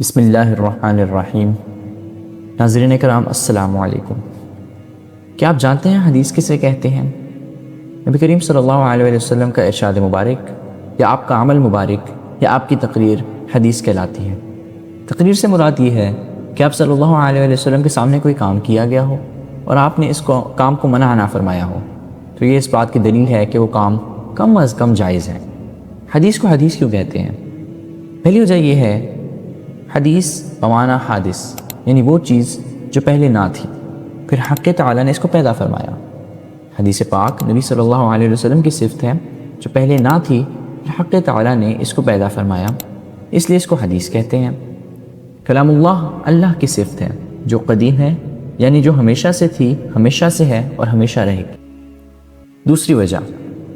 بسم اللہ الرحمن الرحیم۔ ناظرین کرام السلام علیکم۔ کیا آپ جانتے ہیں حدیث کسے کہتے ہیں؟ نبی کریم صلی اللہ علیہ وسلم کا ارشاد مبارک یا آپ کا عمل مبارک یا آپ کی تقریر حدیث کہلاتی ہے۔ تقریر سے مراد یہ ہے کہ آپ صلی اللہ علیہ وسلم کے سامنے کوئی کام کیا گیا ہو اور آپ نے اس کام کو منع نہ فرمایا ہو، تو یہ اس بات کی دلیل ہے کہ وہ کام کم از کم جائز ہے۔ حدیث کو حدیث کیوں کہتے ہیں؟ پہلی وجہ یہ ہے، حدیث بمعنی حادث، یعنی وہ چیز جو پہلے نہ تھی، پھر حق تعالیٰ نے اس کو پیدا فرمایا۔ حدیث پاک نبی صلی اللہ علیہ وسلم کی صفت ہے جو پہلے نہ تھی، پھر حق تعالیٰ نے اس کو پیدا فرمایا، اس لیے اس کو حدیث کہتے ہیں۔ کلام اللہ اللہ کی صفت ہے جو قدیم ہے، یعنی جو ہمیشہ سے تھی، ہمیشہ سے ہے اور ہمیشہ رہے گی۔ دوسری وجہ،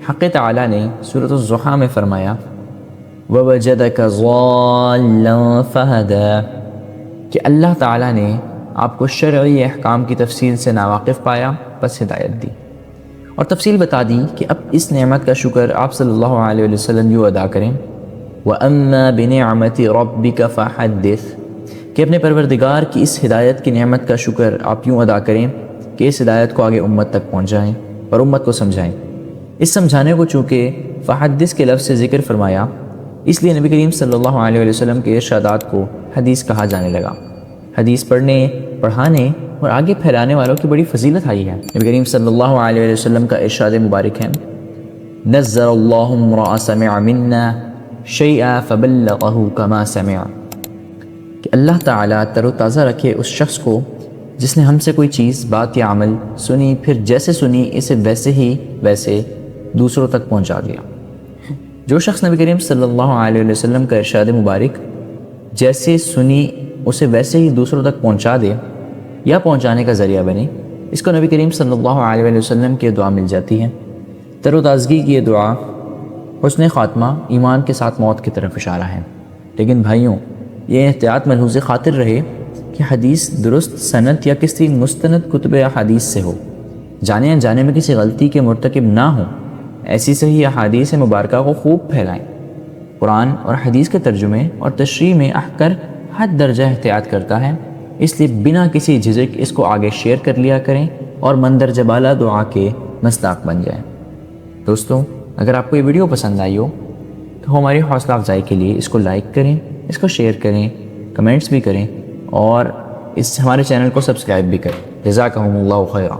حق تعالیٰ نے سورۃ الضحیٰ میں فرمایا وَوَجَدَكَ ضَالًّا فَهَدَىٰ، کہ اللہ تعالیٰ نے آپ کو شرعی احکام کی تفصیل سے ناواقف پایا، پس ہدایت دی اور تفصیل بتا دی کہ اب اس نعمت کا شکر آپ صلی اللہ علیہ وسلم یوں ادا کریں وَأَمَّا بِنِعْمَةِ رَبِّكَ فَحَدِّثْ، کہ اپنے پروردگار کی اس ہدایت کی نعمت کا شکر آپ یوں ادا کریں کہ اس ہدایت کو آگے امت تک پہنچائیں اور امت کو سمجھائیں۔ اس سمجھانے کو چونکہ فحدث کے لفظ سے ذکر فرمایا، اس لیے نبی کریم صلی اللہ علیہ وسلم کے ارشادات کو حدیث کہا جانے لگا۔ حدیث پڑھنے، پڑھانے اور آگے پھیلانے والوں کی بڑی فضیلت آئی ہے۔ نبی کریم صلی اللہ علیہ وسلم کا ارشاد مبارک ہے نَزَّرَ اللَّهُ امْرَأَ سَمِعَ مِنَّا شَيْئًا فَبَلَّغَهُ كَمَا سَمِعَ، کہ اللہ تعالیٰ تر و تازہ رکھے اس شخص کو جس نے ہم سے کوئی چیز، بات یا عمل سنی، پھر جیسے سنی اسے ویسے دوسروں تک پہنچا دیا۔ جو شخص نبی کریم صلی اللہ علیہ وسلم کا ارشاد مبارک جیسے سنی اسے ویسے ہی دوسروں تک پہنچا دے یا پہنچانے کا ذریعہ بنے، اس کو نبی کریم صلی اللہ علیہ وسلم کی دعا مل جاتی ہے۔ تر و تازگی کی یہ دعا حسن خاتمہ، ایمان کے ساتھ موت کی طرف اشارہ ہے۔ لیکن بھائیوں، یہ احتیاط ملحوظ خاطر رہے کہ حدیث درست سند یا کسی مستند کتب احادیث سے ہو، جانے انجانے میں کسی غلطی کے مرتکب نہ ہو۔ ایسی صحیح احادیث مبارکہ کو خوب پھیلائیں۔ قرآن اور حدیث کے ترجمے اور تشریح میں احکر حد درجہ احتیاط کرتا ہے، اس لیے بنا کسی جھجک اس کو آگے شیئر کر لیا کریں اور مندرجہ بالا دعا کے مصداق بن جائیں۔ دوستوں، اگر آپ کو یہ ویڈیو پسند آئی ہو تو ہماری حوصلہ افزائی کے لیے اس کو لائک کریں، اس کو شیئر کریں، کمنٹس بھی کریں اور ہمارے چینل کو سبسکرائب بھی کریں۔ جزاکہم اللہ خیرا۔